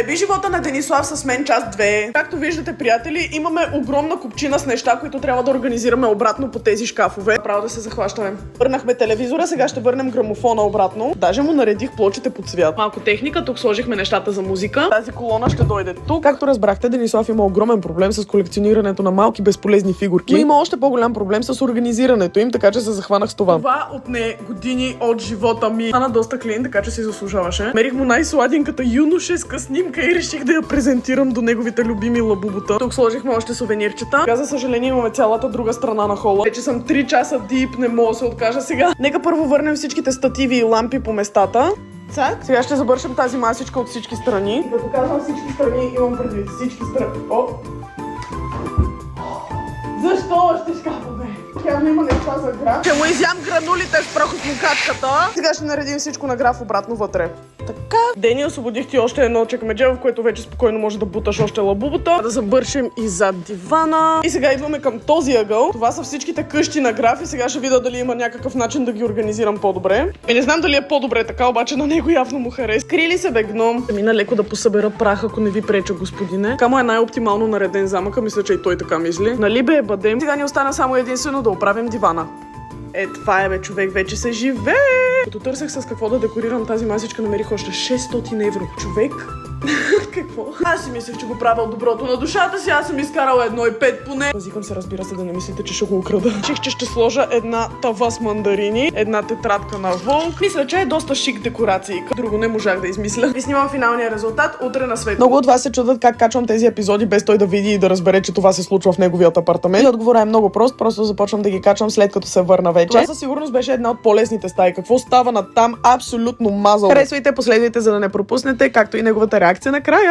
Еби живота на Денислав с мен част 2. Както виждате, приятели, имаме огромна купчина с неща, които трябва да организираме обратно по тези шкафове. Право да се захващаме. Върнахме телевизора, сега ще върнем грамофона обратно. Даже му наредих плочите по цвят. Малко техника, тук сложихме нещата за музика. Тази колона ще дойде тук. Както разбрахте, Денислав има огромен проблем с колекционирането на малки безполезни фигурки. Но има още по-голям проблем с организирането им, така че се захванах с това. Това отне години от живота ми. Стана доста клин, така че си заслужаваше. Мерих му най-сладеньката юношеска снимка и реших да я презентирам до неговите любими лабубута. Тук сложихме още сувенирчета. Сега, за съжаление, имаме цялата друга страна на хола. Вече съм 3 часа дип, не мога да се откажа сега. Нека първо върнем всичките стативи и лампи по местата. Сега ще забършим тази масичка от всички страни. Да показвам всички страни, имам предвид всички страни. О! Защо още шкафове? Явно има неща за граф. Ще му изям гранулите с прахосмокачката. Сега ще наредим всичко на граф обратно вътре. Така. Дени, освободих ти още едно чекмедже, в което вече спокойно може да буташ още лабубата. Да забършим и зад дивана. И сега идваме към този ъгъл. Това са всичките къщи на граф и сега ще видя дали има някакъв начин да ги организирам по-добре. И не знам дали е по-добре така, обаче на него явно му хареса. Скрили се, бе, гном. Мина леко да посъбера прах, ако не ви преча, господине. Така му е най-оптимално нареден замъка, мисля, че и той така мисли. Нали, бе, бъдем. Сега ни остана само единствено да оправим дивана. Това е, бе, човек, вече се живее. Като търсех с какво да декорирам тази масичка, намерих още 600 евро. Човек? Какво? Аз си мислех, че го правя от доброто на душата си, аз съм изкарала 1,5 поне. Пазикам се, разбира се, да не мислите, че ще го украда. Реших, че ще сложа една тава с мандарини, една тетрадка на Волк. Мисля, че е доста шик декорации. Друго не можах да измисля. Ви снимам финалния резултат утре на свет. Много от вас се чудят как качвам тези епизоди без той да види и да разбере, че това се случва в неговият апартамент. И отговорът е много прост, просто започвам да ги качвам след като се върна вече. Това със сигурност беше една от по-лесните стаи. Какво става на там? Абсолютно мазал. Харесвайте, последвайте, за да не пропуснете, както и неговата реакция накрая.